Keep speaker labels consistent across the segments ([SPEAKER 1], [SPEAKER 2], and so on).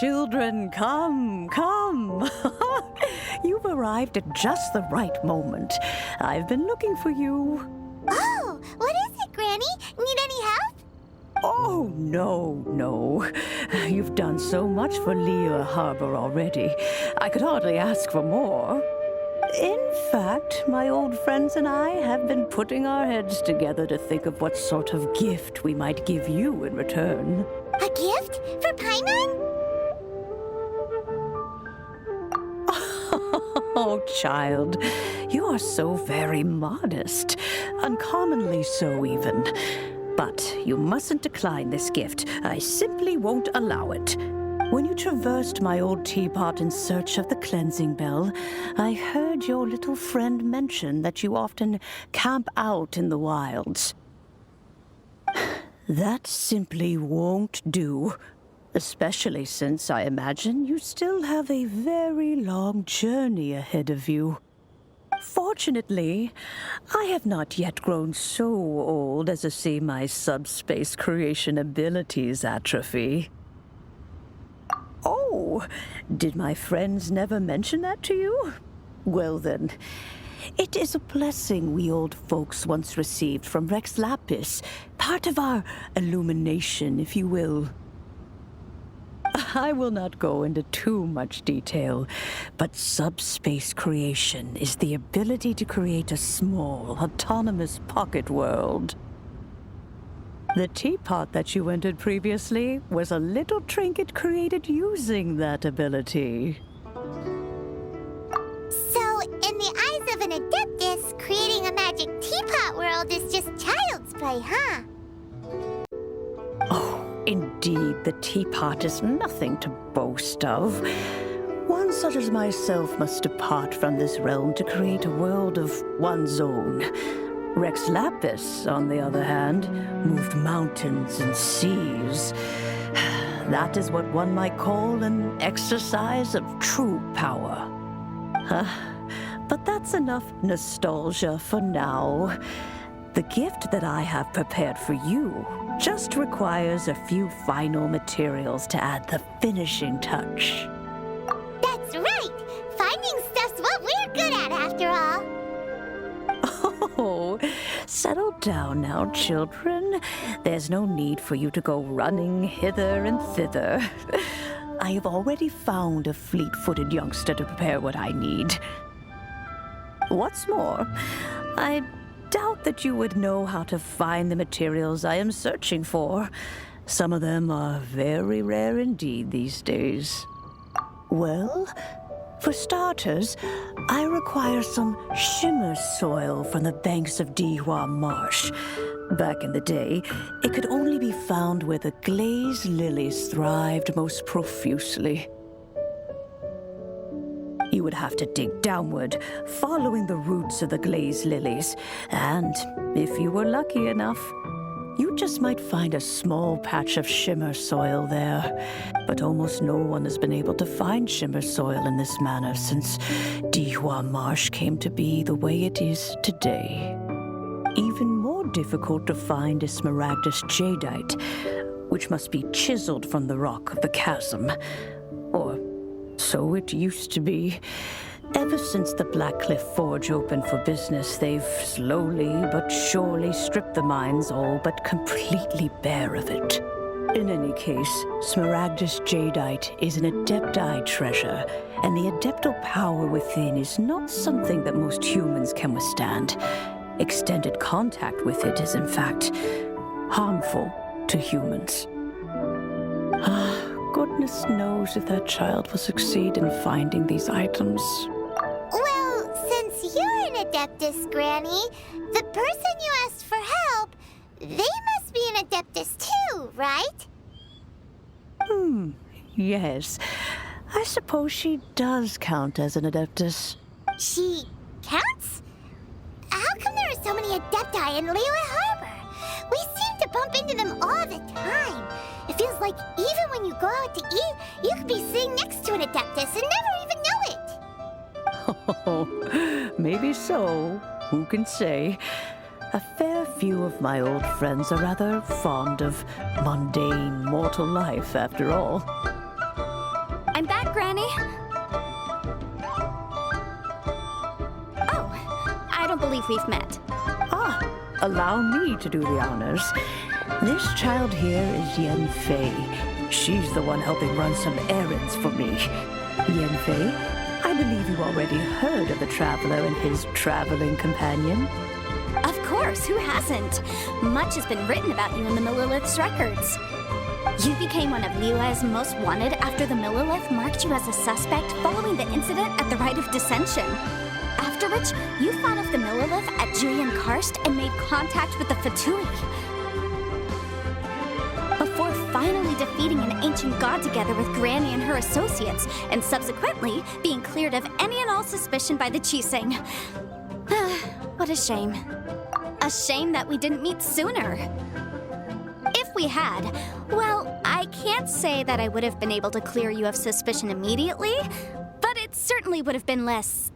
[SPEAKER 1] Children, come, come. You've arrived at just the right moment. I've been looking for you.
[SPEAKER 2] Oh, what is it, Granny? Need any help?
[SPEAKER 1] Oh, no. You've done so much for Lea Harbor already. I could hardly ask for more. In fact, my old friends and I have been putting our heads together to think of what sort of gift we might give you in return.
[SPEAKER 2] A gift? For Paimon?
[SPEAKER 1] Oh, child, you are so very modest. Uncommonly so, even. But you mustn't decline this gift. I simply won't allow it. When you traversed my old teapot in search of the cleansing bell, I heard your little friend mention that you often camp out in the wilds. That simply won't do, especially since I imagine you still have a very long journey ahead of you. Fortunately, I have not yet grown so old as to see my subspace creation abilities atrophy. Oh, did my friends never mention that to you? Well then, it is a blessing we old folks once received from Rex Lapis, part of our illumination, if you will. I will not go into too much detail, but subspace creation is the ability to create a small, autonomous pocket world. The teapot that you entered previously was a little trinket created using that ability.
[SPEAKER 2] So, in the eyes of an Adeptus, creating a magic teapot world is just child's play, huh?
[SPEAKER 1] Oh, indeed, the teapot is nothing to boast of. One such as myself must depart from this realm to create a world of one's own. Rex Lapis, on the other hand, moved mountains and seas. That is what one might call an exercise of true power. But that's enough nostalgia for now. The gift that I have prepared for you just requires a few final materials to add the finishing touch.
[SPEAKER 2] That's right! Finding stuff's what we're good at, after all.
[SPEAKER 1] Oh, settle down now, children. There's no need for you to go running hither and thither. I have already found a fleet-footed youngster to prepare what I need. What's more, I doubt that you would know how to find the materials I am searching for. Some of them are very rare indeed these days. Well, for starters, I require some shimmer soil from the banks of Dihua Marsh. Back in the day, it could only be found where the glazed lilies thrived most profusely. You would have to dig downward, following the roots of the glazed lilies, and if you were lucky enough, you just might find a small patch of shimmer soil there. But almost no one has been able to find shimmer soil in this manner since Dihua Marsh came to be the way it is today. Even more difficult to find is smaragdus jadeite, which must be chiseled from the rock of the chasm. Or so it used to be. Ever since the Blackcliff Forge opened for business, they've slowly but surely stripped the mines all but completely bare of it. In any case, smaragdus jadeite is an adepti treasure, and the adeptal power within is not something that most humans can withstand. Extended contact with it is, in fact, harmful to humans. Goodness knows if that child will succeed in finding these items.
[SPEAKER 2] Well, since you're an Adeptus, Granny, the person you asked for help, they must be an Adeptus too, right?
[SPEAKER 1] Yes. I suppose she does count as an Adeptus.
[SPEAKER 2] She counts? How come there are so many Adepti in Liyue Harbor? We seem to bump into them all the time. It feels like even when you go out to eat, you could be sitting next to an Adeptus and never even know it.
[SPEAKER 1] Oh, maybe so. Who can say? A fair few of my old friends are rather fond of mundane mortal life, after all.
[SPEAKER 3] don't believe we've met.
[SPEAKER 1] Ah, allow me to do the honors. This child here is Yen Fei. She's the one helping run some errands for me. Yen Fei, I believe you already heard of the traveler and his traveling companion.
[SPEAKER 3] Of course, who hasn't? Much has been written about you in the Millilith's records. You became one of Liyue's most wanted after the Millilith marked you as a suspect following the incident at the Rite of Dissension. After which, you fought off the Millilith at Julian Karst and made contact with the Fatui. Before finally defeating an ancient god together with Granny and her associates, and subsequently being cleared of any and all suspicion by the Chiseng. What a shame. A shame that we didn't meet sooner. If we had, well, I can't say that I would have been able to clear you of suspicion immediately, but it certainly would have been less,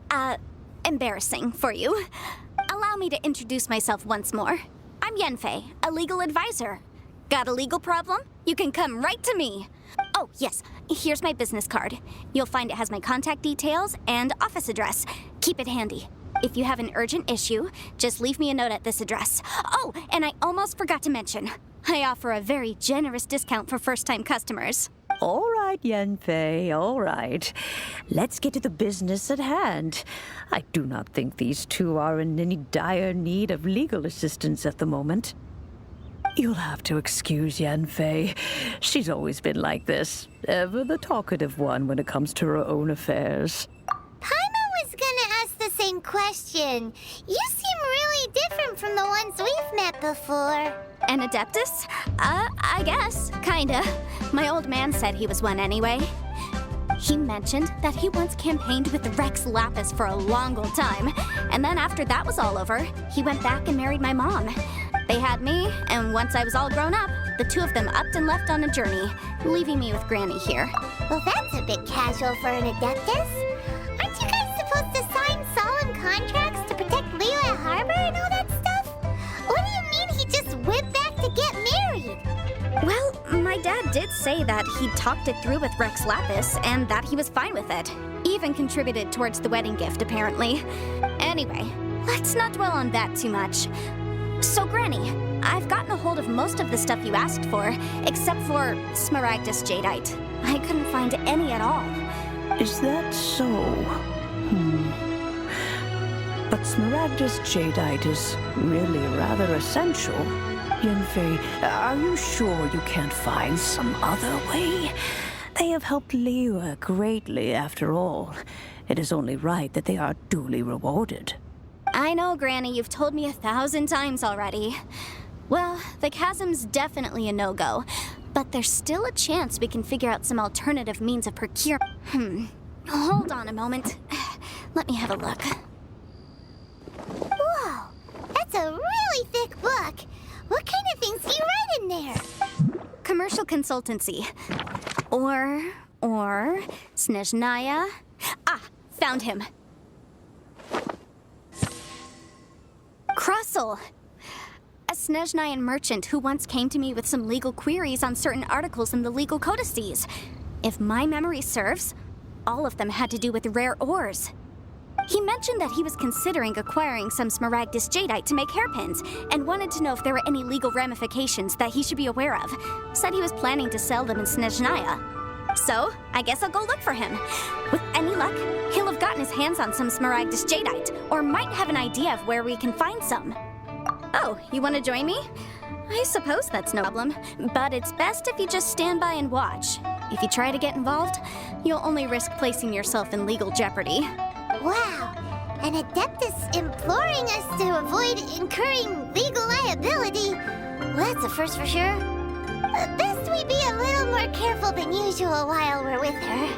[SPEAKER 3] embarrassing for you. Allow me to introduce myself once more. I'm Yen Fei, a legal advisor. Got a legal problem? You can come right to me. Oh, yes, here's my business card. You'll find it has my contact details and office address. Keep it handy. If you have an urgent issue, just leave me a note at this address. Oh, and I almost forgot to mention, I offer a very generous discount for first-time customers.
[SPEAKER 1] All right, Yen Fei, all right. Let's get to the business at hand. I do not think these two are in any dire need of legal assistance at the moment. You'll have to excuse Yen Fei. She's always been like this, ever the talkative one when it comes to her own affairs.
[SPEAKER 2] Paimon was gonna ask the same question. You seem really different from the ones we've met before.
[SPEAKER 3] An Adeptus? I guess, kinda. My old man said he was one anyway. He mentioned that he once campaigned with Rex Lapis for a long old time, and then after that was all over, he went back and married my mom. They had me, and once I was all grown up, the two of them upped and left on a journey, leaving me with Granny here.
[SPEAKER 2] Well, that's a bit casual for an Adeptus. Aren't you guys supposed to sign solemn contracts to protect Liyue Harbor and all that stuff? What do you mean he just went back to get married?
[SPEAKER 3] Well, my dad did say that he'd talked it through with Rex Lapis, and that he was fine with it. Even contributed towards the wedding gift, apparently. Anyway, let's not dwell on that too much. So, Granny, I've gotten a hold of most of the stuff you asked for, except for Smaragdus Jadeite. I couldn't find any at all.
[SPEAKER 1] Is that so? But Smaragdus Jadeite is really rather essential. Yen Fei, are you sure you can't find some other way? They have helped Liyue greatly, after all. It is only right that they are duly rewarded.
[SPEAKER 3] I know, Granny, you've told me 1,000 times already. Well, the chasm's definitely a no-go, but there's still a chance we can figure out some alternative means of procurement. Hold on a moment. Let me have a look.
[SPEAKER 2] Whoa, that's a really thick book. What kind of things do you write in there?
[SPEAKER 3] Commercial consultancy. Or Snezhnaya. Ah, found him. Krusell, a Snezhnayan merchant who once came to me with some legal queries on certain articles in the legal codices. If my memory serves, all of them had to do with rare ores. He mentioned that he was considering acquiring some Smaragdus Jadeite to make hairpins, and wanted to know if there were any legal ramifications that he should be aware of. Said he was planning to sell them in Snezhnaya. So, I guess I'll go look for him. With any luck, he'll have gotten his hands on some Smaragdus Jadeite, or might have an idea of where we can find some. Oh, you want to join me? I suppose that's no problem, but it's best if you just stand by and watch. If you try to get involved, you'll only risk placing yourself in legal jeopardy.
[SPEAKER 2] Wow, an Adeptus imploring us to avoid incurring legal liability. Well, that's a first for sure. Best we be a little more careful than usual while we're with her.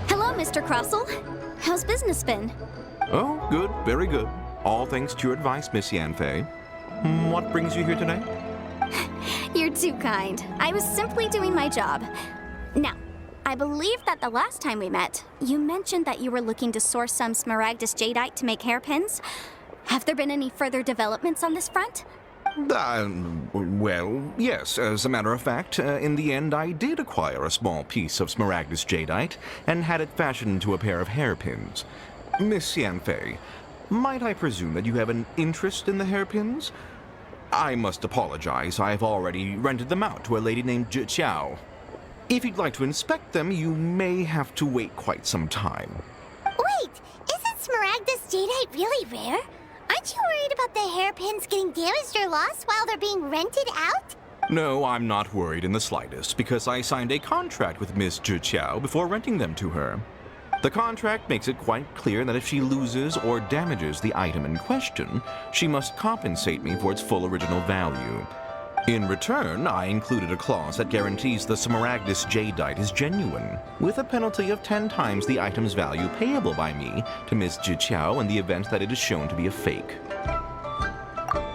[SPEAKER 3] Hello, Mr. Krusell. How's business been?
[SPEAKER 4] Oh, good, very good. All thanks to your advice, Miss Yen Fei. What brings you here today?
[SPEAKER 3] You're too kind. I was simply doing my job. Now, I believe that the last time we met, you mentioned that you were looking to source some Smaragdus Jadeite to make hairpins. Have there been any further developments on this front?
[SPEAKER 4] Well, yes. As a matter of fact, in the end, I did acquire a small piece of Smaragdus Jadeite and had it fashioned into a pair of hairpins. Miss Yanfei, might I presume that you have an interest in the hairpins? I must apologize. I've already rented them out to a lady named Zhi Qiao. If you'd like to inspect them, you may have to wait quite some time.
[SPEAKER 2] Wait, isn't Smaragdus Jadeite really rare? Aren't you worried about the hairpins getting damaged or lost while they're being rented out?
[SPEAKER 4] No, I'm not worried in the slightest, because I signed a contract with Miss Zhi Qiao before renting them to her. The contract makes it quite clear that if she loses or damages the item in question, she must compensate me for its full original value. In return, I included a clause that guarantees the Smaragdus Jadeite is genuine, with a penalty of 10 times the item's value payable by me to Ms. Zhi Qiao in the event that it is shown to be a fake.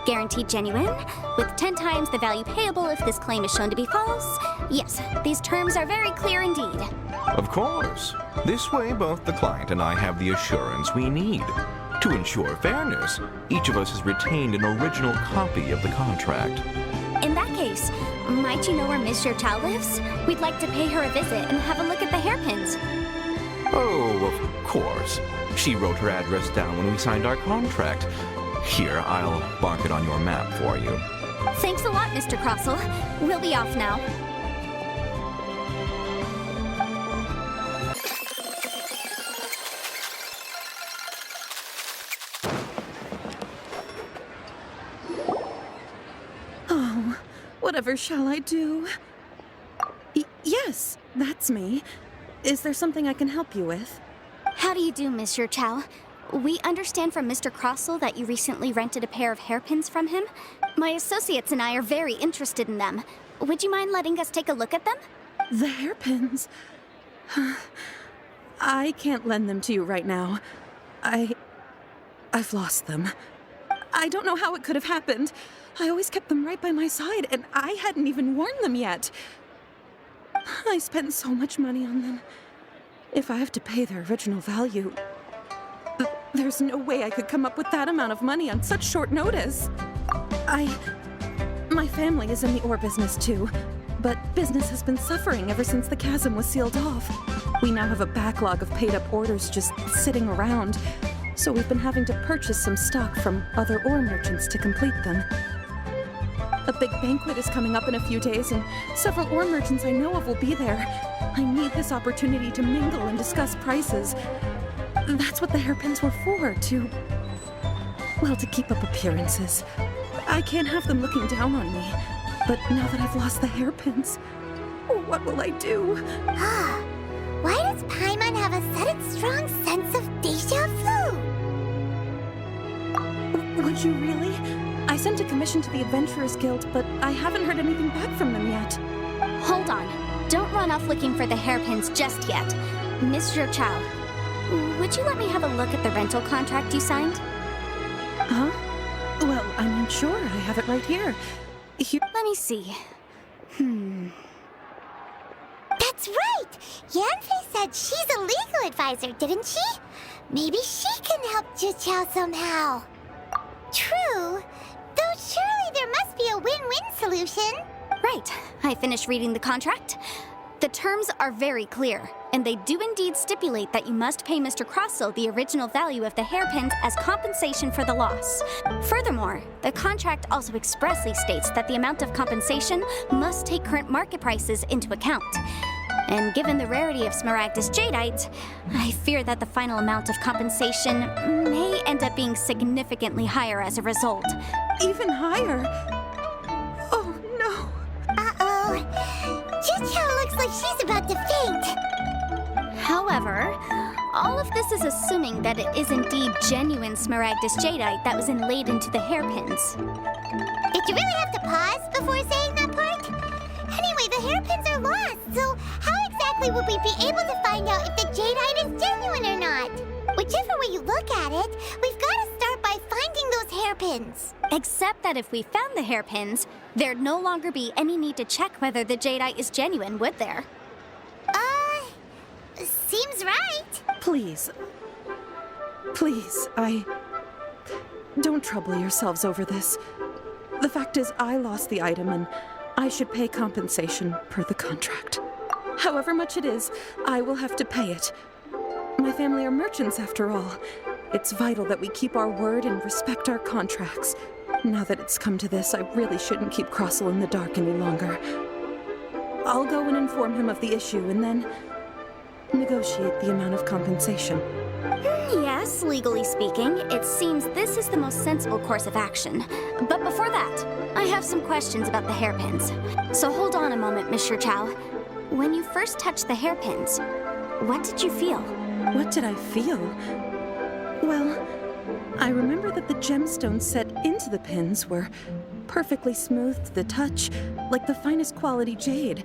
[SPEAKER 3] Guaranteed genuine, with 10 times the value payable if this claim is shown to be false? Yes, these terms are very clear indeed.
[SPEAKER 4] Of course. This way, both the client and I have the assurance we need. To ensure fairness, each of us has retained an original copy of the contract.
[SPEAKER 3] In that case, might you know where Ms. Zhi Qiao lives? We'd like to pay her a visit and have a look at the hairpins.
[SPEAKER 4] Oh, of course. She wrote her address down when we signed our contract. Here, I'll mark it on your map for you.
[SPEAKER 3] Thanks a lot, Mr. Crossell. We'll be off now.
[SPEAKER 5] Oh, whatever shall I do? Yes, that's me. Is there something I can help you with?
[SPEAKER 3] How do you do, Ms. Zhi Qiao? We understand from Mr. Crossell that you recently rented a pair of hairpins from him. My associates and I are very interested in them. Would you mind letting us take a look at them?
[SPEAKER 5] The hairpins? I can't lend them to you right now. I've lost them. I don't know how it could have happened. I always kept them right by my side, and I hadn't even worn them yet. I spent so much money on them. If I have to pay their original value, there's no way I could come up with that amount of money on such short notice. My family is in the ore business too, but business has been suffering ever since the chasm was sealed off. We now have a backlog of paid-up orders just sitting around, so we've been having to purchase some stock from other ore merchants to complete them. A big banquet is coming up in a few days, and several ore merchants I know of will be there. I need this opportunity to mingle and discuss prices. That's what the hairpins were for, to keep up appearances. I can't have them looking down on me. But now that I've lost the hairpins, what will I do?
[SPEAKER 2] Why does Paimon have a sudden strong sense of déjà vu?
[SPEAKER 5] Would you really? I sent a commission to the Adventurers Guild, but I haven't heard anything back from them yet.
[SPEAKER 3] Hold on. Don't run off looking for the hairpins just yet. Ms. Zhi Qiao, would you let me have a look at the rental contract you signed?
[SPEAKER 5] Huh? Well, I'm unsure. I have it right here.
[SPEAKER 3] Let me see.
[SPEAKER 2] That's right! Yanfei said she's a legal advisor, didn't she? Maybe she can help Zhi Qiao somehow. True. Though surely there must be a win-win solution.
[SPEAKER 3] Right. I finished reading the contract. The terms are very clear, and they do indeed stipulate that you must pay Mr. Crossell the original value of the hairpins as compensation for the loss. Furthermore, the contract also expressly states that the amount of compensation must take current market prices into account. And given the rarity of Smaragdus Jadeite, I fear that the final amount of compensation may end up being significantly higher as a result.
[SPEAKER 5] Even higher? Oh, no.
[SPEAKER 2] Zhi Qiao looks like she's about to faint.
[SPEAKER 3] However, all of this is assuming that it is indeed genuine Smaragdus Jadeite that was inlaid into the hairpins.
[SPEAKER 2] Did you really have to pause before saying that part? Anyway, the hairpins are lost, so how exactly would we be able to find out if the jadeite is genuine or not? Whichever way you look at it, we've got to start by finding those hairpins.
[SPEAKER 3] Except that if we found the hairpins, there'd no longer be any need to check whether the jadeite is genuine, would there?
[SPEAKER 2] Seems right.
[SPEAKER 5] Please. Please, Don't trouble yourselves over this. The fact is, I lost the item and I should pay compensation per the contract. However much it is, I will have to pay it. My family are merchants, after all. It's vital that we keep our word and respect our contracts. Now that it's come to this, I really shouldn't keep Crossell in the dark any longer. I'll go and inform him of the issue and then negotiate the amount of compensation.
[SPEAKER 3] Yes, legally speaking, it seems this is the most sensible course of action. But before that, I have some questions about the hairpins. So hold on a moment, Mr. Chow. When you first touched the hairpins, what did you feel?
[SPEAKER 5] What did I feel? Well, I remember that the gemstones set into the pins were perfectly smooth to the touch, like the finest quality jade.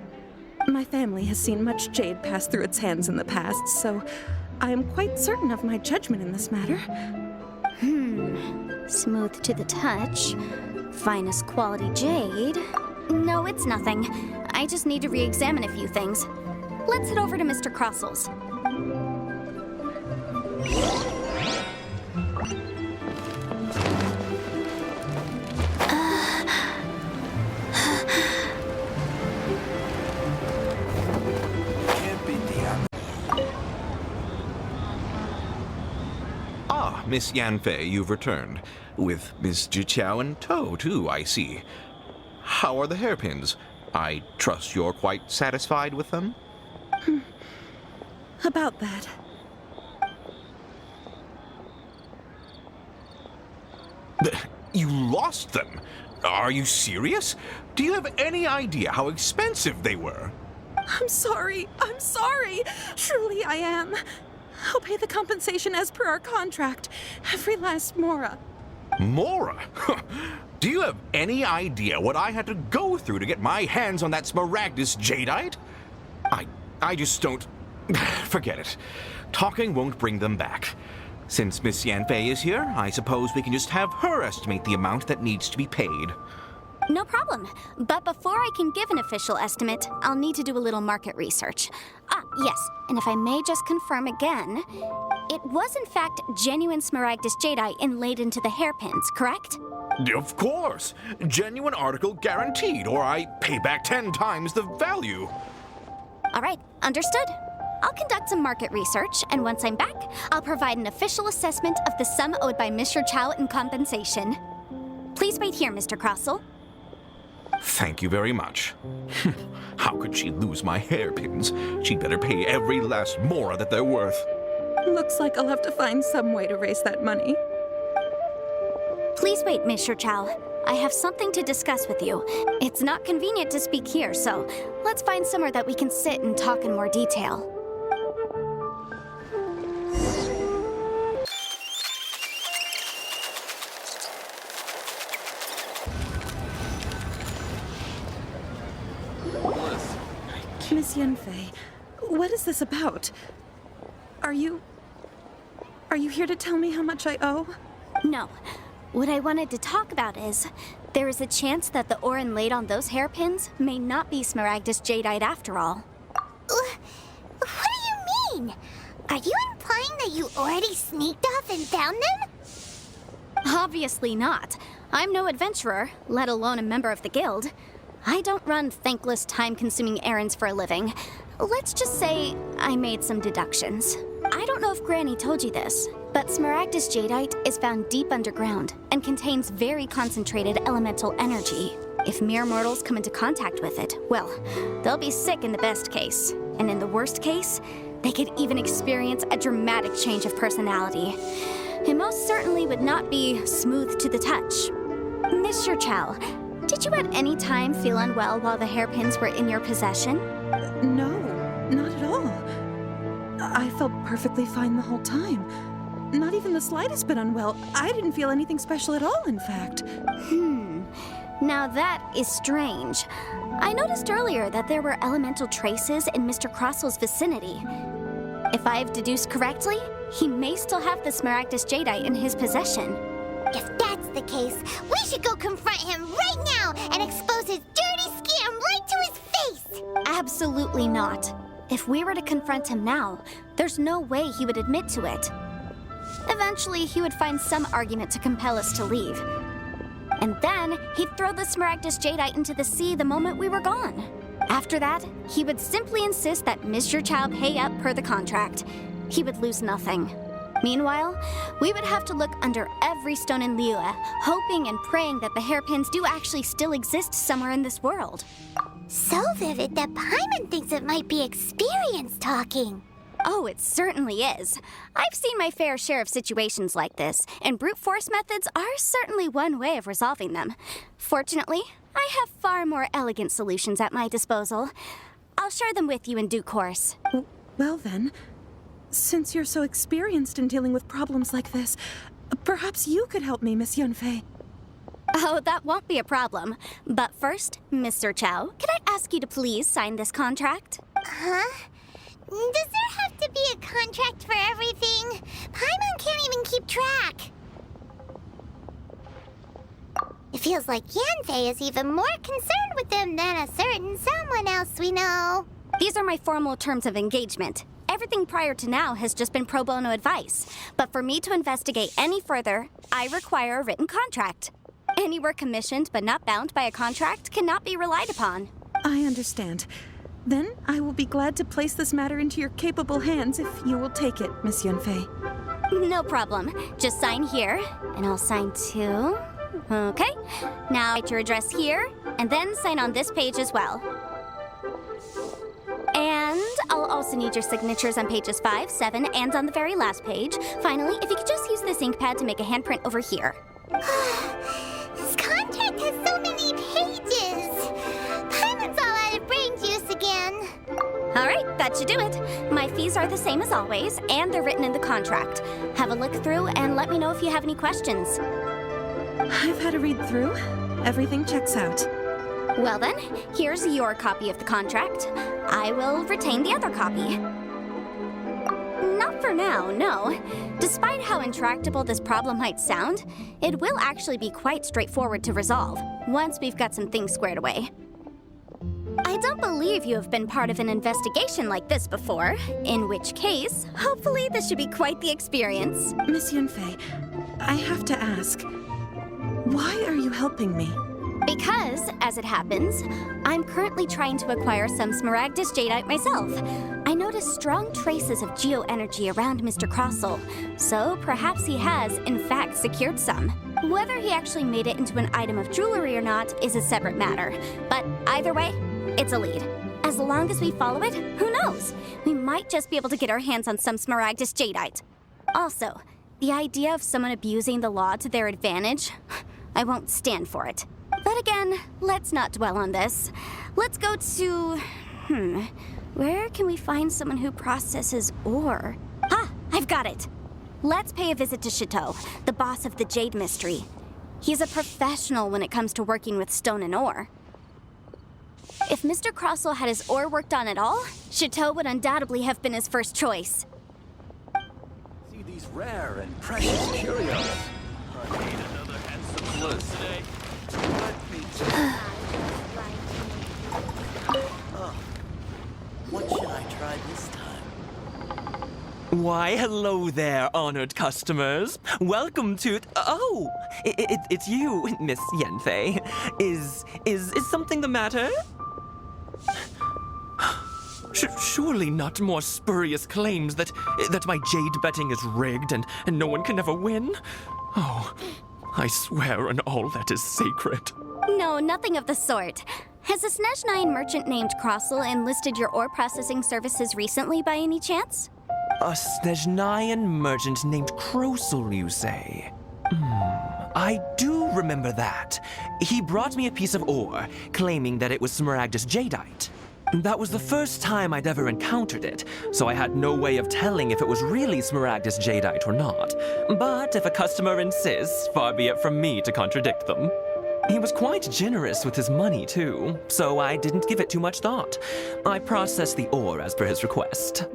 [SPEAKER 5] My family has seen much jade pass through its hands in the past, so I am quite certain of my judgment in this matter.
[SPEAKER 3] Smooth to the touch, finest quality jade. No, it's nothing. I just need to re-examine a few things. Let's head over to Mr. Crossell's.
[SPEAKER 4] Miss Yanfei, you've returned. With Miss Jiqiao in tow, too, I see. How are the hairpins? I trust you're quite satisfied with them?
[SPEAKER 5] About that.
[SPEAKER 4] You lost them? Are you serious? Do you have any idea how expensive they were?
[SPEAKER 5] I'm sorry. Truly I am. I'll pay the compensation as per our contract. Every last mora.
[SPEAKER 4] Mora? Do you have any idea what I had to go through to get my hands on that Smaragdus jadeite? I just don't... Forget it. Talking won't bring them back. Since Miss Yanfei is here, I suppose we can just have her estimate the amount that needs to be paid.
[SPEAKER 3] No problem. But before I can give an official estimate, I'll need to do a little market research. Yes, and if I may just confirm again, it was in fact genuine Smaragdus jadeite inlaid into the hairpins, correct?
[SPEAKER 4] Of course! Genuine article guaranteed, or I pay back 10 times the value.
[SPEAKER 3] All right, understood. I'll conduct some market research, and once I'm back, I'll provide an official assessment of the sum owed by Mr. Chow in compensation. Please wait here, Mr. Crossell.
[SPEAKER 4] Thank you very much. How could she lose my hairpins? She'd better pay every last mora that they're worth.
[SPEAKER 5] Looks like I'll have to find some way to raise that money.
[SPEAKER 3] Please wait, Mr. Chow. I have something to discuss with you. It's not convenient to speak here, so let's find somewhere that we can sit and talk in more detail.
[SPEAKER 5] Miss Yanfei, what is this about? Are you here to tell me how much I owe?
[SPEAKER 3] No. What I wanted to talk about is, there is a chance that the ore inlaid on those hairpins may not be Smaragdus jadeite after all.
[SPEAKER 2] What do you mean? Are you implying that you already sneaked off and found them?
[SPEAKER 3] Obviously not. I'm no adventurer, let alone a member of the guild. I don't run thankless, time-consuming errands for a living. Let's just say I made some deductions. I don't know if Granny told you this, but Smaragdus jadeite is found deep underground and contains very concentrated elemental energy. If mere mortals come into contact with it, well, they'll be sick in the best case. And in the worst case, they could even experience a dramatic change of personality. It most certainly would not be smooth to the touch. Mr. Chow, did you at any time feel unwell while the hairpins were in your possession?
[SPEAKER 5] No, not at all. I felt perfectly fine the whole time. Not even the slightest bit unwell. I didn't feel anything special at all, in fact.
[SPEAKER 3] Now that is strange. I noticed earlier that there were elemental traces in Mr. Crossell's vicinity. If I've deduced correctly, he may still have the Smaragdus jadeite in his possession.
[SPEAKER 2] If that's the case, we should go confront him right now and expose his dirty scam right to his face!
[SPEAKER 3] Absolutely not. If we were to confront him now, there's no way he would admit to it. Eventually, he would find some argument to compel us to leave. And then, he'd throw the Smaragdus Jadeite into the sea the moment we were gone. After that, he would simply insist that Mr. Chow pay up per the contract. He would lose nothing. Meanwhile, we would have to look under every stone in Liyue, hoping and praying that the hairpins do actually still exist somewhere in this world.
[SPEAKER 2] So vivid that Paimon thinks it might be experience talking.
[SPEAKER 3] Oh, it certainly is. I've seen my fair share of situations like this, and brute force methods are certainly one way of resolving them. Fortunately, I have far more elegant solutions at my disposal. I'll share them with you in due course.
[SPEAKER 5] Well then, since you're so experienced in dealing with problems like this, perhaps you could help me, Miss Yunfei.
[SPEAKER 3] Oh, that won't be a problem. But first, Mr. Chow, can I ask you to please sign this contract?
[SPEAKER 2] Huh? Does there have to be a contract for everything? Paimon can't even keep track. It feels like Yanfei is even more concerned with them than a certain someone else we know.
[SPEAKER 3] These are my formal terms of engagement. Everything prior to now has just been pro bono advice. But for me to investigate any further, I require a written contract. Any work commissioned but not bound by a contract cannot be relied upon.
[SPEAKER 5] I understand. Then I will be glad to place this matter into your capable hands if you will take it, Miss Yunfei.
[SPEAKER 3] No problem. Just sign here, and I'll sign too. Okay. Now write your address here, and then sign on this page as well. And I'll also need your signatures on pages 5, 7, and on the very last page. Finally, if you could just use this ink pad to make a handprint over here.
[SPEAKER 2] This contract has so many pages. Paimon's all out of brain juice again.
[SPEAKER 3] All right, that should do it. My fees are the same as always, and they're written in the contract. Have a look through and let me know if you have any questions.
[SPEAKER 5] I've had a read through. Everything checks out.
[SPEAKER 3] Well then, here's your copy of the contract. I will retain the other copy. Not for now, no. Despite how intractable this problem might sound, it will actually be quite straightforward to resolve, once we've got some things squared away. I don't believe you have been part of an investigation like this before, in which case, hopefully this should be quite the experience.
[SPEAKER 5] Miss Yunfei, I have to ask, why are you helping me?
[SPEAKER 3] Because, as it happens, I'm currently trying to acquire some Smaragdus Jadeite myself. I noticed strong traces of geoenergy around Mr. Crossel, so perhaps he has, in fact, secured some. Whether he actually made it into an item of jewelry or not is a separate matter, but either way, it's a lead. As long as we follow it, who knows? We might just be able to get our hands on some Smaragdus Jadeite. Also, the idea of someone abusing the law to their advantage, I won't stand for it. But again, let's not dwell on this. Let's go to... where can we find someone who processes ore? I've got it! Let's pay a visit to Chateau, the boss of the Jade Mystery. He's a professional when it comes to working with stone and ore. If Mr. Crossel had his ore worked on at all, Chateau would undoubtedly have been his first choice.
[SPEAKER 6] See these rare and precious curios. I need another handsome blue today.
[SPEAKER 7] What should I try this time?
[SPEAKER 8] Why, hello there, honored customers. Welcome to... Oh! It's you, Miss Yanfei. Is something the matter? Surely not more spurious claims that my jade betting is rigged and no one can ever win? Oh, I swear on all that is sacred.
[SPEAKER 3] No, nothing of the sort. Has a Snezhnine merchant named Crossel enlisted your ore processing services recently by any chance?
[SPEAKER 8] A Snezhnine merchant named Crossel, you say? I do remember that. He brought me a piece of ore, claiming that it was Smaragdus Jadeite. That was the first time I'd ever encountered it, so I had no way of telling if it was really Smaragdus Jadeite or not. But if a customer insists, far be it from me to contradict them. He was quite generous with his money, too, so I didn't give it too much thought. I processed the ore as per his request.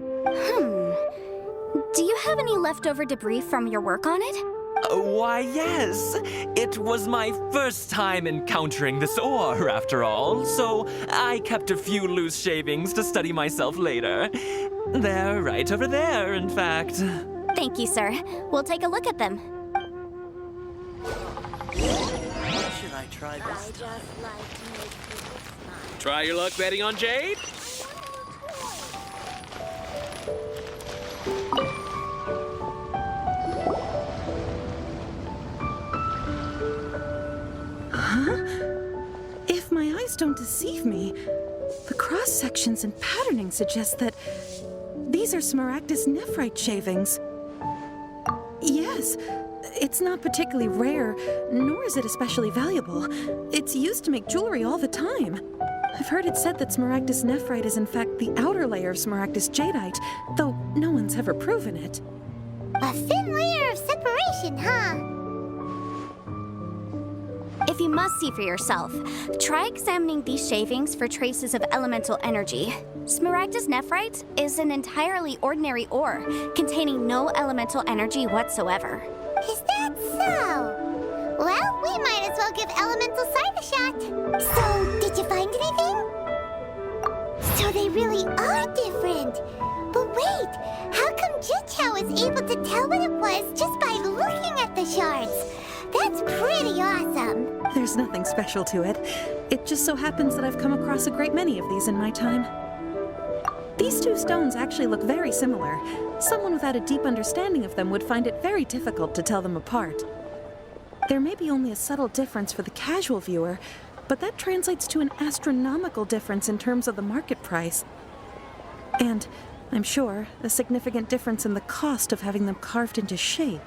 [SPEAKER 3] Do you have any leftover debris from your work on it?
[SPEAKER 8] Why, yes. It was my first time encountering this ore, after all, so I kept a few loose shavings to study myself later. They're right over there, in fact.
[SPEAKER 3] Thank you, sir. We'll take a look at them.
[SPEAKER 7] What should I try this time?
[SPEAKER 6] Try your luck betting on Jade?
[SPEAKER 5] If my eyes don't deceive me, the cross-sections and patterning suggest that these are Smaragdus nephrite shavings. Yes, it's not particularly rare, nor is it especially valuable. It's used to make jewelry all the time. I've heard it said that Smaragdus nephrite is in fact the outer layer of Smaragdus jadeite, though no one's ever proven it.
[SPEAKER 2] A thin layer of separation, huh?
[SPEAKER 3] If you must see for yourself, try examining these shavings for traces of elemental energy. Smaragdus nephrite is an entirely ordinary ore, containing no elemental energy whatsoever.
[SPEAKER 2] Is that so? Well, we might as well give elemental sight a shot. So, did you find anything? So they really are different. But wait, how come Jichao was able to tell what it was just by looking at the shards? That's pretty awesome.
[SPEAKER 5] There's nothing special to it. It just so happens that I've come across a great many of these in my time. These two stones actually look very similar. Someone without a deep understanding of them would find it very difficult to tell them apart. There may be only a subtle difference for the casual viewer, but that translates to an astronomical difference in terms of the market price. And, I'm sure, a significant difference in the cost of having them carved into shape.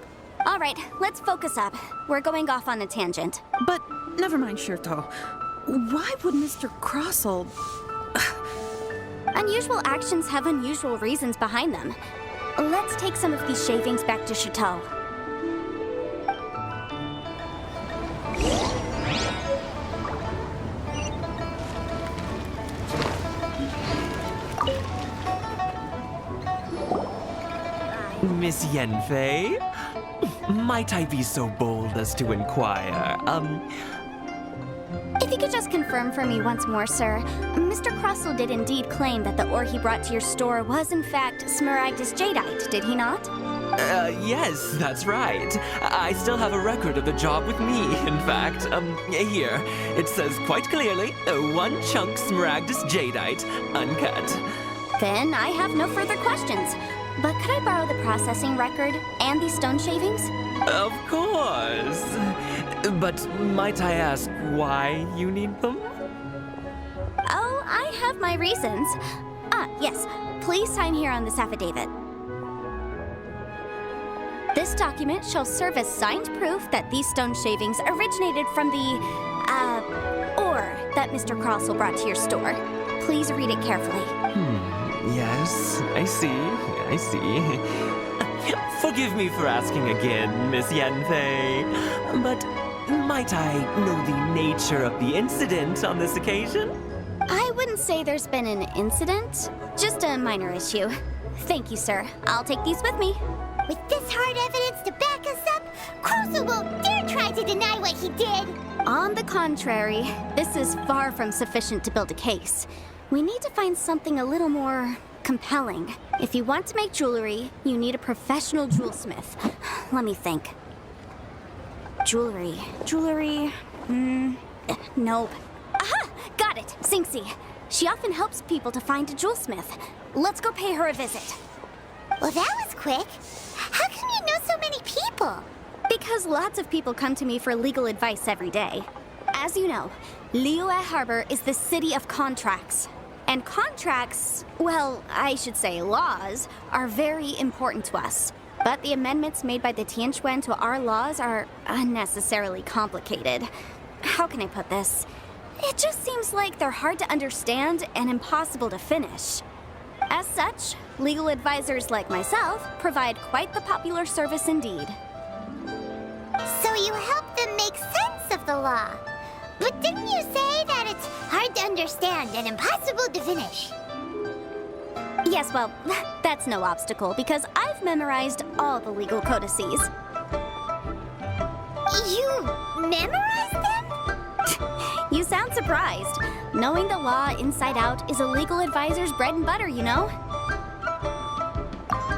[SPEAKER 3] All right, let's focus up. We're going off on a tangent.
[SPEAKER 5] But never mind, Shirto. Why would Mr. Crossell...
[SPEAKER 3] Unusual actions have unusual reasons behind them. Let's take some of these shavings back to Chateau.
[SPEAKER 8] Miss Yenfei? Might I be so bold as to inquire,
[SPEAKER 3] If you could just confirm for me once more, sir. Mr. Crossell did indeed claim that the ore he brought to your store was in fact Smaragdus jadeite, did he not?
[SPEAKER 8] Yes, that's right. I still have a record of the job with me, in fact. Here. It says quite clearly, 1 chunk Smaragdus jadeite, uncut.
[SPEAKER 3] Then I have no further questions. But could I borrow the processing record and these stone shavings?
[SPEAKER 8] Of course. But might I ask why you need them?
[SPEAKER 3] Oh, I have my reasons. Yes. Please sign here on this affidavit. This document shall serve as signed proof that these stone shavings originated from the, ore that Mr. Crossell brought to your store. Please read it carefully.
[SPEAKER 8] Yes, I see. Forgive me for asking again, Miss Yanfei, but might I know the nature of the incident on this occasion?
[SPEAKER 3] I wouldn't say there's been an incident, just a minor issue. Thank you, sir. I'll take these with me.
[SPEAKER 2] With this hard evidence to back us up, Crossell won't dare try to deny what he did.
[SPEAKER 3] On the contrary, this is far from sufficient to build a case. We need to find something a little more compelling. If you want to make jewelry, you need a professional jewelsmith. Let me think. Jewelry. Nope. Aha! Got it! Xingxi. She often helps people to find a jewelsmith. Let's go pay her a visit.
[SPEAKER 2] Well, that was quick. How come you know so many people?
[SPEAKER 3] Because lots of people come to me for legal advice every day. As you know, Liyue Harbor is the city of contracts. And contracts, well, I should say laws, are very important to us. But the amendments made by the Tianquan to our laws are unnecessarily complicated. How can I put this? It just seems like they're hard to understand and impossible to finish. As such, legal advisors like myself provide quite the popular service indeed.
[SPEAKER 2] So you help them make sense of the law. But didn't you say that it's hard to understand and impossible to finish?
[SPEAKER 3] Yes, well, that's no obstacle because I've memorized all the legal codices.
[SPEAKER 2] You memorized them?
[SPEAKER 3] You sound surprised. Knowing the law inside out is a legal advisor's bread and butter, you know?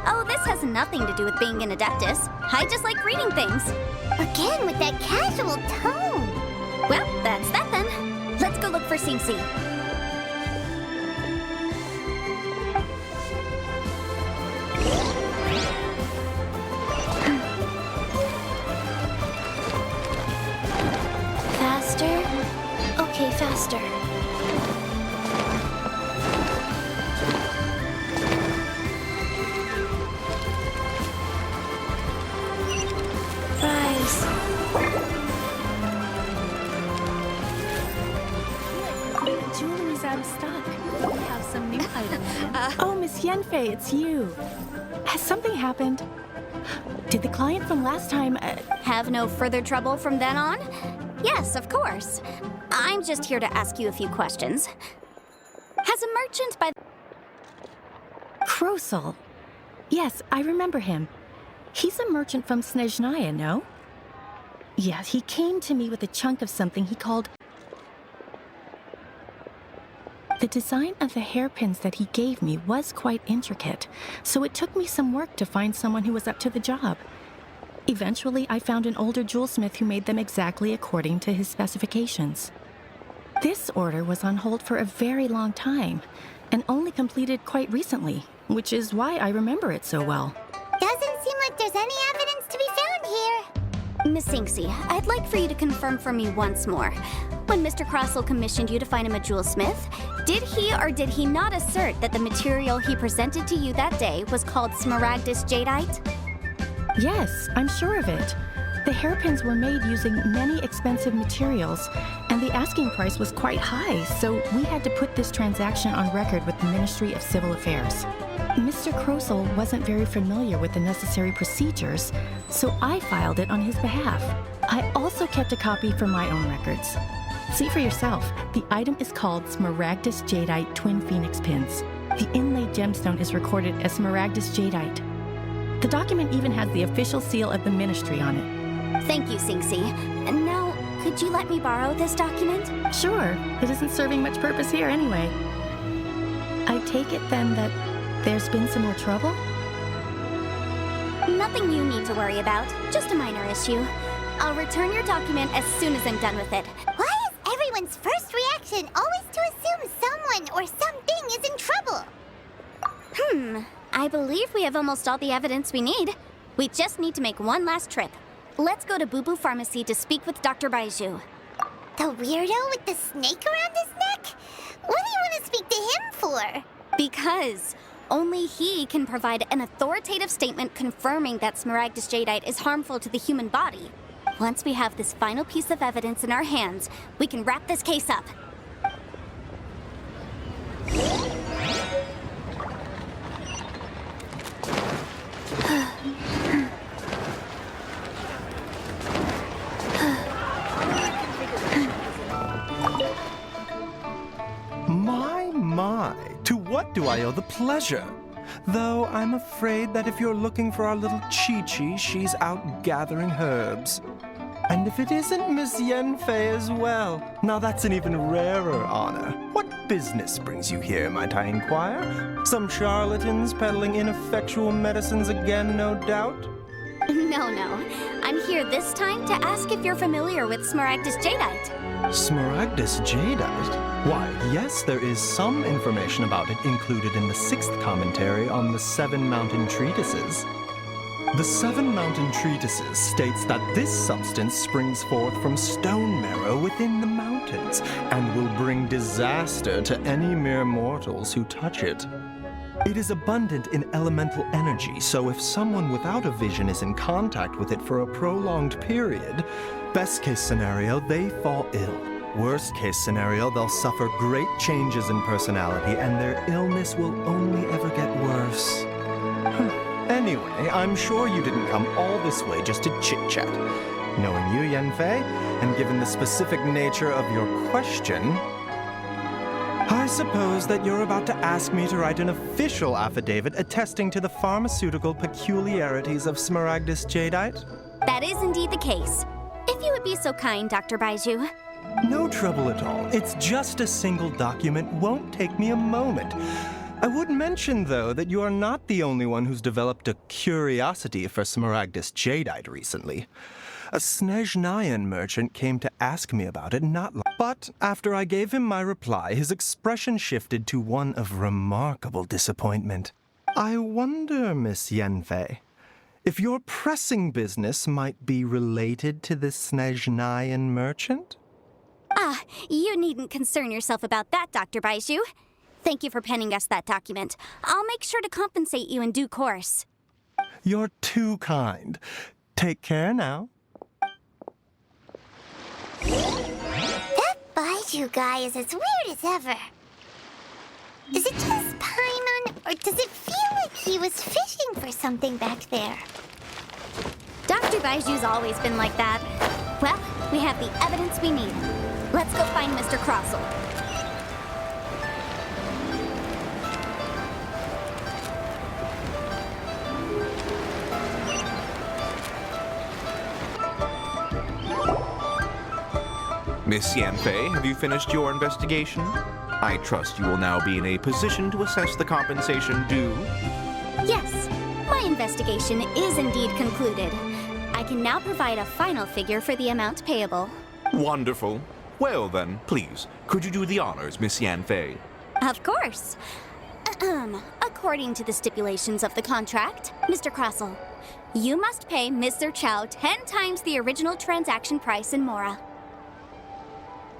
[SPEAKER 3] Oh, this has nothing to do with being an adeptus. I just like reading things.
[SPEAKER 2] Again with that casual tone.
[SPEAKER 3] Well, that's that then. Let's go look for Sing-Si.
[SPEAKER 2] Faster? Okay, faster. Rise.
[SPEAKER 9] Jewelry's out of stock. We have some new items. Oh, Miss Yenfei, it's you. Has something happened? Did the client from last time...
[SPEAKER 3] Have no further trouble from then on? Yes, of course. I'm just here to ask you a few questions. Has a merchant by...
[SPEAKER 9] Krosel. Yes, I remember him. He's a merchant from Snezhnaya, no? Yes, he came to me with a chunk of something he called... The design of the hairpins that he gave me was quite intricate, so it took me some work to find someone who was up to the job. Eventually, I found an older jewelsmith who made them exactly according to his specifications. This order was on hold for a very long time, and only completed quite recently, which is why I remember it so well.
[SPEAKER 2] Doesn't seem like there's any evidence to be found here.
[SPEAKER 3] Miss Sing-Si, I'd like for you to confirm for me once more. When Mr. Crossell commissioned you to find him a jewelsmith, did he or did he not assert that the material he presented to you that day was called Smaragdus Jadeite?
[SPEAKER 9] Yes, I'm sure of it. The hairpins were made using many expensive materials, and the asking price was quite high, so we had to put this transaction on record with the Ministry of Civil Affairs. Mr. Krosel wasn't very familiar with the necessary procedures, so I filed it on his behalf. I also kept a copy for my own records. See for yourself, the item is called Smaragdus Jadeite Twin Phoenix Pins. The inlaid gemstone is recorded as Smaragdus Jadeite. The document even has the official seal of the ministry on it.
[SPEAKER 3] Thank you, Sing-Si. And now, could you let me borrow this document?
[SPEAKER 9] Sure, it isn't serving much purpose here anyway. I take it then that there's been some more trouble?
[SPEAKER 3] Nothing you need to worry about, just a minor issue. I'll return your document as soon as I'm done with it.
[SPEAKER 2] Why is everyone's first reaction always to assume someone or something is in trouble?
[SPEAKER 3] I believe we have almost all the evidence we need. We just need to make one last trip. Let's go to Boo Boo Pharmacy to speak with Dr. Baiju.
[SPEAKER 2] The weirdo with the snake around his neck? What do you want to speak to him for?
[SPEAKER 3] Because only he can provide an authoritative statement confirming that Smaragdus Jadeite is harmful to the human body. Once we have this final piece of evidence in our hands, we can wrap this case up.
[SPEAKER 10] My, to what do I owe the pleasure? Though I'm afraid that if you're looking for our little Chi-Chi, she's out gathering herbs. And if it isn't Miss Yenfei as well, now that's an even rarer honor. What business brings you here, might I inquire? Some charlatans peddling ineffectual medicines again, no doubt?
[SPEAKER 3] No. I'm here this time to ask if you're familiar with Smaragdus Jadeite.
[SPEAKER 10] Smaragdus Jadeite? Why, yes, there is some information about it included in the 6th commentary on the 7 Mountain Treatises. The 7 Mountain Treatises states that this substance springs forth from stone marrow within the mountains and will bring disaster to any mere mortals who touch it. It is abundant in elemental energy, so if someone without a vision is in contact with it for a prolonged period, best case scenario, they fall ill. Worst case scenario, they'll suffer great changes in personality and their illness will only ever get worse. Anyway, I'm sure you didn't come all this way just to chit-chat. Knowing you, Yenfei, and given the specific nature of your question, I suppose that you're about to ask me to write an official affidavit attesting to the pharmaceutical peculiarities of Smaragdus Jadeite?
[SPEAKER 3] That is indeed the case. If you would be so kind, Dr. Baiju.
[SPEAKER 10] No trouble at all. It's just a single document. Won't take me a moment. I would mention, though, that you are not the only one who's developed a curiosity for Smaragdus jadeite recently. A Snezhnayan merchant came to ask me about it not long. But after I gave him my reply, his expression shifted to one of remarkable disappointment. I wonder, Miss Yanfei, if your pressing business might be related to this Snezhnayan merchant?
[SPEAKER 3] Ah, you needn't concern yourself about that, Dr. Baiju. Thank you for penning us that document. I'll make sure to compensate you in due course.
[SPEAKER 10] You're too kind. Take care now.
[SPEAKER 2] That Baiju guy is as weird as ever. Is it just Paimon, or does it feel like he was fishing for something back there?
[SPEAKER 3] Dr. Baiju's always been like that. Well, we have the evidence we need. Let's go find Mr. Crossell.
[SPEAKER 4] Miss Yanfei, have you finished your investigation? I trust you will now be in a position to assess the compensation due.
[SPEAKER 3] Yes, my investigation is indeed concluded. I can now provide a final figure for the amount payable.
[SPEAKER 4] Wonderful. Well then, please, could you do the honors, Miss Yanfei?
[SPEAKER 3] Of course. According to the stipulations of the contract, Mr. Crossell, you must pay Mr. Chow 10 times the original transaction price in Mora.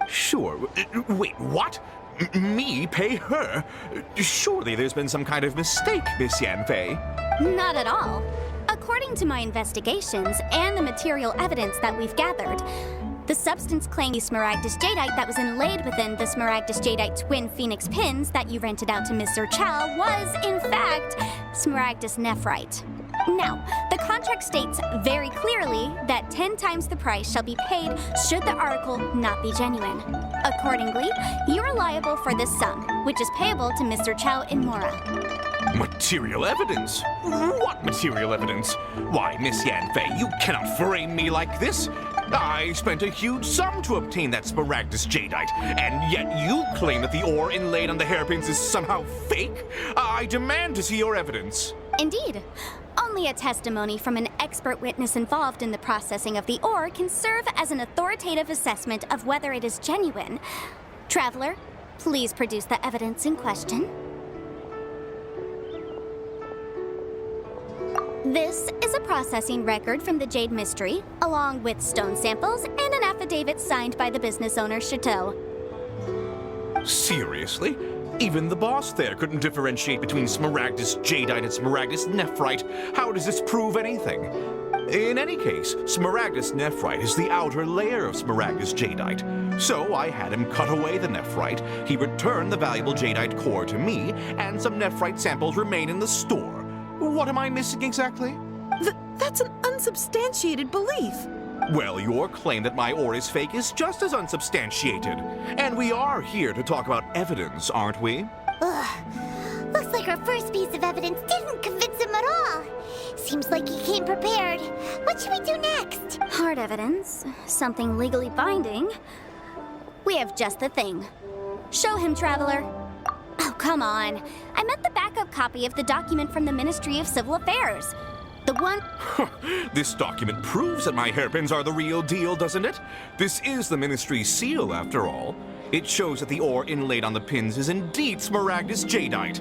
[SPEAKER 4] Sure. Wait, what? Me pay her? Surely there's been some kind of mistake, Miss Yanfei.
[SPEAKER 3] Not at all. According to my investigations and the material evidence that we've gathered, the substance claimed Smaragdus jadeite that was inlaid within the Smaragdus jadeite twin phoenix pins that you rented out to Mr. Chow was, in fact, Smaragdus nephrite. Now, the contract states very clearly that 10 times the price shall be paid should the article not be genuine. Accordingly, you are liable for this sum, which is payable to Mr. Chow in Mora.
[SPEAKER 4] Material evidence? What material evidence? Why, Miss Yanfei, you cannot frame me like this. I spent a huge sum to obtain that Smaragdus jadeite, and yet you claim that the ore inlaid on the hairpins is somehow fake? I demand to see your evidence.
[SPEAKER 3] Indeed. Only a testimony from an expert witness involved in the processing of the ore can serve as an authoritative assessment of whether it is genuine. Traveler, please produce the evidence in question. This is a processing record from the Jade Mystery, along with stone samples and an affidavit signed by the business owner, Chateau.
[SPEAKER 4] Seriously? Even the boss there couldn't differentiate between Smaragdus jadeite and Smaragdus nephrite. How does this prove anything? In any case, Smaragdus nephrite is the outer layer of Smaragdus jadeite. So I had him cut away the nephrite, he returned the valuable jadeite core to me, and some nephrite samples remain in the store. What am I missing exactly?
[SPEAKER 5] That's an unsubstantiated belief.
[SPEAKER 4] Well, your claim that my ore is fake is just as unsubstantiated. And we are here to talk about evidence, aren't we?
[SPEAKER 2] Ugh. Looks like our first piece of evidence didn't convince him at all. Seems like he came prepared. What should we do next?
[SPEAKER 3] Hard evidence. Something legally binding. We have just the thing. Show him, Traveler. Oh, come on. I meant the backup copy of the document from the Ministry of Civil Affairs. The one...
[SPEAKER 4] This document proves that my hairpins are the real deal, doesn't it? This is the Ministry's seal, after all. It shows that the ore inlaid on the pins is indeed Smaragdus jadeite.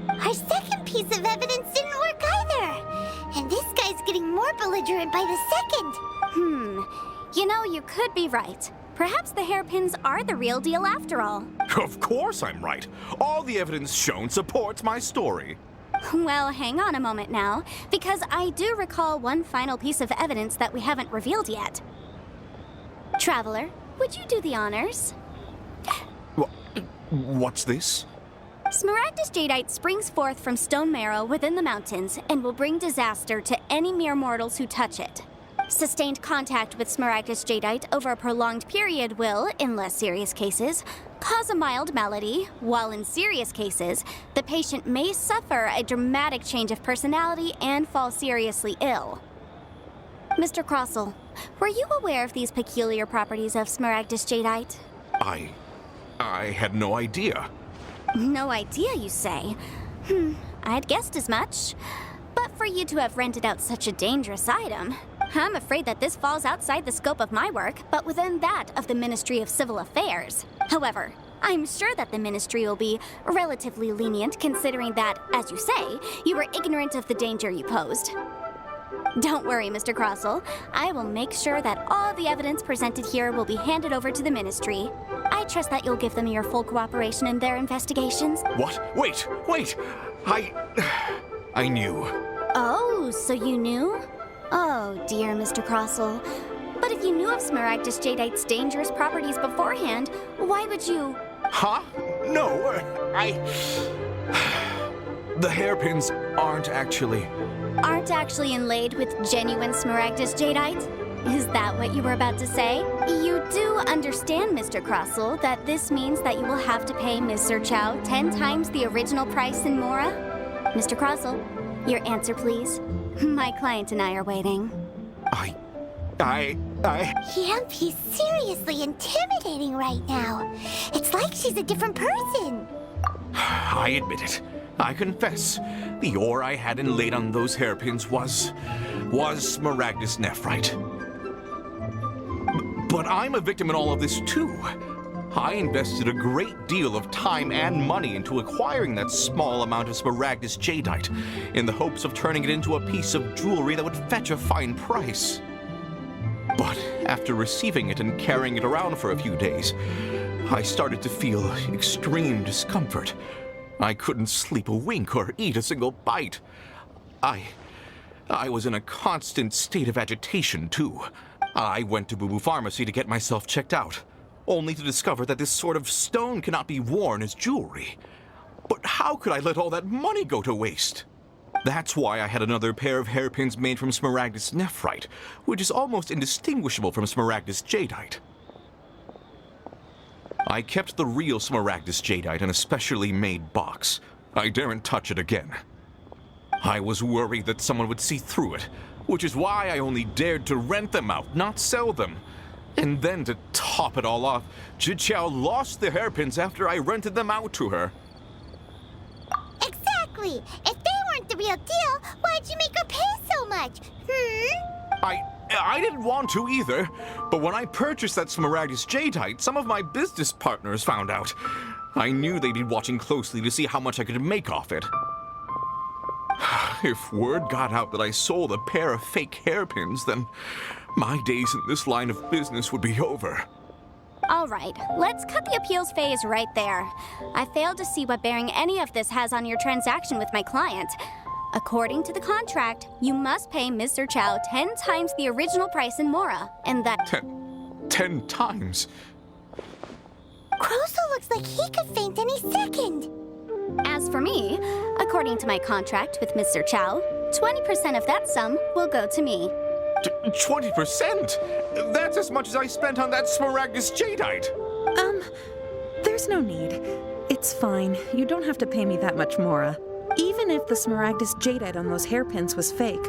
[SPEAKER 2] Our second piece of evidence didn't work either. And this guy's getting more belligerent by the second.
[SPEAKER 3] You know, you could be right. Perhaps the hairpins are the real deal after all.
[SPEAKER 4] Of course I'm right. All the evidence shown supports my story.
[SPEAKER 3] Well, hang on a moment now, because I do recall one final piece of evidence that we haven't revealed yet. Traveler, would you do the honors?
[SPEAKER 4] What's this?
[SPEAKER 3] Smaragdus jadeite springs forth from stone marrow within the mountains and will bring disaster to any mere mortals who touch it. Sustained contact with Smaragdus jadeite over a prolonged period will, in less serious cases, cause a mild malady, while in serious cases, the patient may suffer a dramatic change of personality and fall seriously ill. Mr. Crossell, were you aware of these peculiar properties of Smaragdus Jadeite?
[SPEAKER 4] I had no idea.
[SPEAKER 3] No idea, you say? I had guessed as much. But for you to have rented out such a dangerous item, I'm afraid that this falls outside the scope of my work, but within that of the Ministry of Civil Affairs. However, I'm sure that the Ministry will be relatively lenient considering that, as you say, you were ignorant of the danger you posed. Don't worry, Mr. Crossell. I will make sure that all the evidence presented here will be handed over to the Ministry. I trust that you'll give them your full cooperation in their investigations.
[SPEAKER 4] What? Wait! I knew.
[SPEAKER 3] Oh, so you knew? Oh, dear Mr. Crossell. But if you knew of Smaragdus Jadeite's dangerous properties beforehand, why would you...
[SPEAKER 4] Huh? No, The hairpins aren't actually
[SPEAKER 3] inlaid with genuine Smaragdus Jadeite? Is that what you were about to say? You do understand, Mr. Crossell, that this means that you will have to pay Ms. Zerchow 10 times the original price in Mora? Mr. Crossell, your answer, please. My client and I are waiting.
[SPEAKER 2] Yep, he's seriously intimidating right now. It's like she's a different person.
[SPEAKER 4] I admit it. I confess. The ore I had inlaid on those hairpins was Smaragdus nephrite. But I'm a victim in all of this too. I invested a great deal of time and money into acquiring that small amount of Smaragdus Jadeite in the hopes of turning it into a piece of jewelry that would fetch a fine price. But after receiving it and carrying it around for a few days, I started to feel extreme discomfort. I couldn't sleep a wink or eat a single bite. I was in a constant state of agitation, too. I went to Boo Boo Pharmacy to get myself checked out, only to discover that this sort of stone cannot be worn as jewelry. But how could I let all that money go to waste? That's why I had another pair of hairpins made from Smaragdus nephrite, which is almost indistinguishable from Smaragdus Jadeite. I kept the real Smaragdus Jadeite in a specially made box. I daren't touch it again. I was worried that someone would see through it, which is why I only dared to rent them out, not sell them. And then to top it all off, Zhiqiao lost the hairpins after I rented them out to her.
[SPEAKER 2] Exactly! If they weren't the real deal, why'd you make her pay so much?
[SPEAKER 4] I didn't want to either, but when I purchased that Smaragdus Jadeite, some of my business partners found out. I knew they'd be watching closely to see how much I could make off it. If word got out that I sold a pair of fake hairpins, then my days in this line of business would be over.
[SPEAKER 3] All right, let's cut the appeals phase right there. I failed to see what bearing any of this has on your transaction with my client. According to the contract, you must pay Ms. Zerchow 10 times the original price in Mora, and that...
[SPEAKER 4] 10 times?
[SPEAKER 2] Crossell looks like he could faint any second.
[SPEAKER 3] As for me, according to my contract with Ms. Zerchow, 20% of that sum will go to me.
[SPEAKER 4] 20%? That's as much as I spent on that Smaragdus Jadeite.
[SPEAKER 5] There's no need. It's fine. You don't have to pay me that much, Mora. Even if the Smaragdus Jadeite on those hairpins was fake,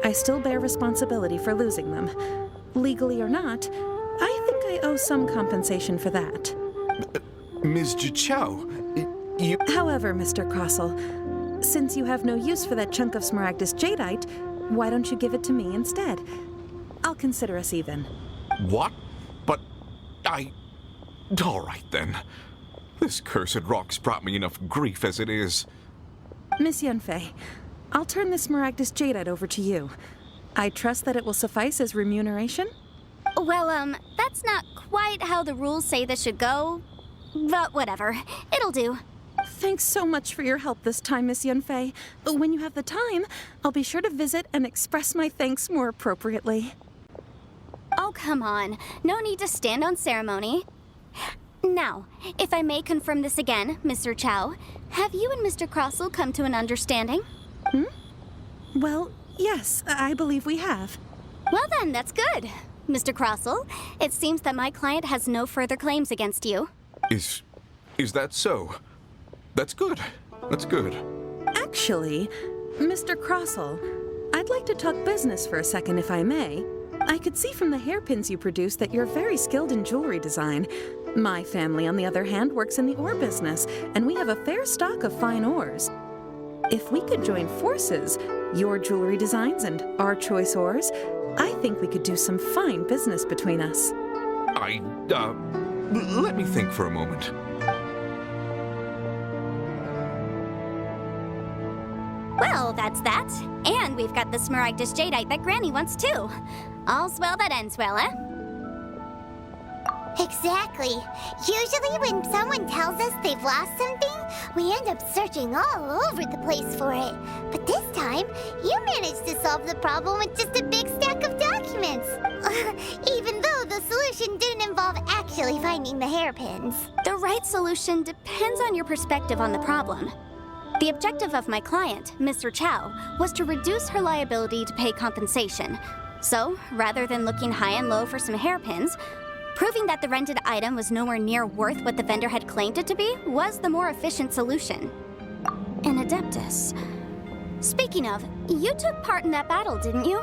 [SPEAKER 5] I still bear responsibility for losing them. Legally or not, I think I owe some compensation for that.
[SPEAKER 4] Ms. Zhiqiao, you...
[SPEAKER 5] However, Mr. Crossell, since you have no use for that chunk of Smaragdus Jadeite, why don't you give it to me instead? I'll consider us even.
[SPEAKER 4] What? But all right, then. This cursed rock's brought me enough grief as it is.
[SPEAKER 5] Miss Yunfei, I'll turn this Smaragdus Jadeite over to you. I trust that it will suffice as remuneration?
[SPEAKER 3] Well, that's not quite how the rules say this should go. But whatever. It'll do.
[SPEAKER 5] Thanks so much for your help this time, Miss Yunfei. When you have the time, I'll be sure to visit and express my thanks more appropriately.
[SPEAKER 3] Oh, come on. No need to stand on ceremony. Now, if I may confirm this again, Ms. Zerchow, have you and Mr. Crossell come to an understanding?
[SPEAKER 5] Well, yes, I believe we have.
[SPEAKER 3] Well then, that's good. Mr. Crossell, it seems that my client has no further claims against you.
[SPEAKER 4] Is that so? That's good. That's good.
[SPEAKER 5] Actually, Mr. Crossell, I'd I'd like to talk business for a second, if I may. I could see from the hairpins you produce that you're very skilled in jewelry design. My family, on the other hand, works in the ore business, and we have a fair stock of fine ores. If we could join forces, your jewelry designs and our choice ores, I think we could do some fine business between us.
[SPEAKER 4] Let me think for a moment.
[SPEAKER 3] Well, that's that. And we've got the Smaragdus Jadeite that Granny wants too. All's well that ends well, eh?
[SPEAKER 2] Exactly. Usually when someone tells us they've lost something, we end up searching all over the place for it. But this time, you managed to solve the problem with just a big stack of documents. Even though the solution didn't involve actually finding the hairpins.
[SPEAKER 3] The right solution depends on your perspective on the problem. The objective of my client, Mr. Chow, was to reduce her liability to pay compensation. So, rather than looking high and low for some hairpins, proving that the rented item was nowhere near worth what the vendor had claimed it to be was the more efficient solution. An Adeptus. Speaking of, you took part in that battle, didn't you?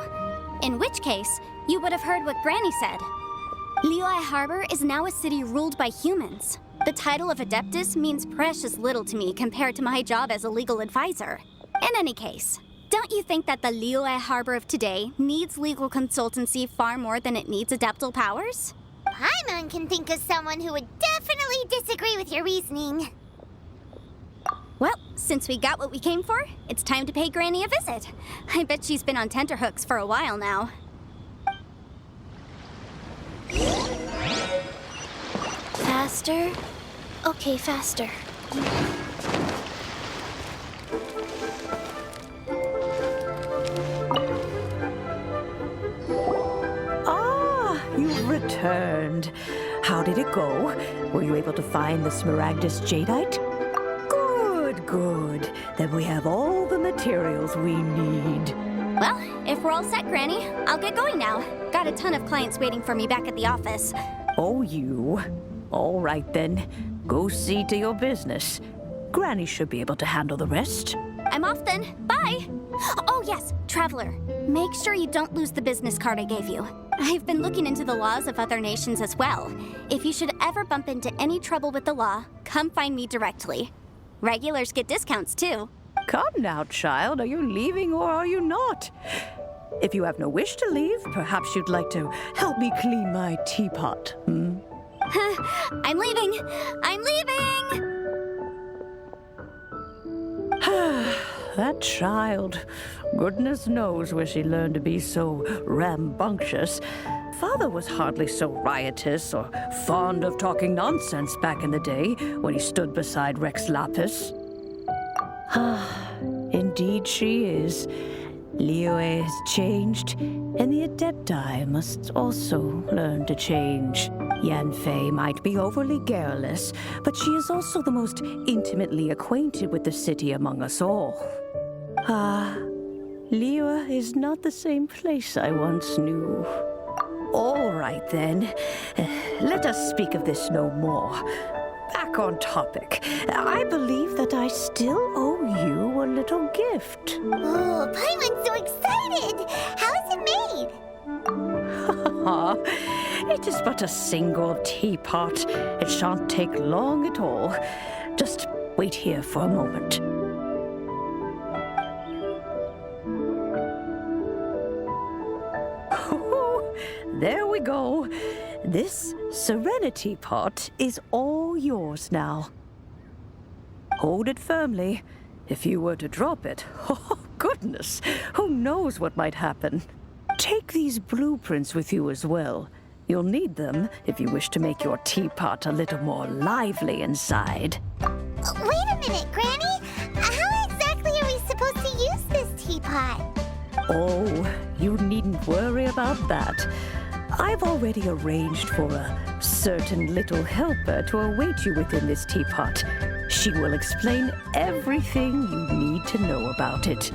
[SPEAKER 3] In which case, you would have heard what Granny said. Liyue Harbor is now a city ruled by humans. The title of Adeptus means precious little to me compared to my job as a legal advisor. In any case, don't you think that the Liyue Harbor of today needs legal consultancy far more than it needs adeptal powers?
[SPEAKER 2] Paimon can think of someone who would definitely disagree with your reasoning.
[SPEAKER 3] Well, since we got what we came for, it's time to pay Granny a visit. I bet she's been on tenterhooks for a while now.
[SPEAKER 11] Faster? Okay, faster.
[SPEAKER 1] You've returned. How did it go? Were you able to find the Smaragdus Jadeite? Good, good. Then we have all the materials we need.
[SPEAKER 3] Well, if we're all set, Granny, I'll get going now. Got a ton of clients waiting for me back at the office.
[SPEAKER 1] Oh, you? All right, then. Go see to your business. Granny should be able to handle the rest.
[SPEAKER 3] I'm off then. Bye! Oh, yes, Traveler. Make sure you don't lose the business card I gave you. I've been looking into the laws of other nations as well. If you should ever bump into any trouble with the law, come find me directly. Regulars get discounts, too.
[SPEAKER 1] Come now, child. Are you leaving or are you not? If you have no wish to leave, perhaps you'd like to help me clean my teapot, hmm?
[SPEAKER 3] I'm leaving! I'm leaving!
[SPEAKER 1] That child. Goodness knows where she learned to be so rambunctious. Father was hardly so riotous or fond of talking nonsense back in the day when he stood beside Rex Lapis. Indeed she is. Liyue has changed, and the Adepti must also learn to change. Yanfei might be overly garrulous, but she is also the most intimately acquainted with the city among us all. Liyue is not the same place I once knew. All right, then. Let us speak of this no more. Back on topic. I believe that I still owe you a little gift.
[SPEAKER 2] Oh, Paimon's so excited! How is it made?
[SPEAKER 1] It is but a single teapot. It shan't take long at all. Just wait here for a moment. There we go. This Serenity Pot is all yours now. Hold it firmly. If you were to drop it, oh goodness, who knows what might happen. Take these blueprints with you as well. You'll need them if you wish to make your teapot a little more lively inside.
[SPEAKER 2] Wait a minute, Granny. How exactly are we supposed to use this teapot?
[SPEAKER 1] Oh, you needn't worry about that. I've already arranged for a certain little helper to await you within this teapot. She will explain everything you need to know about it.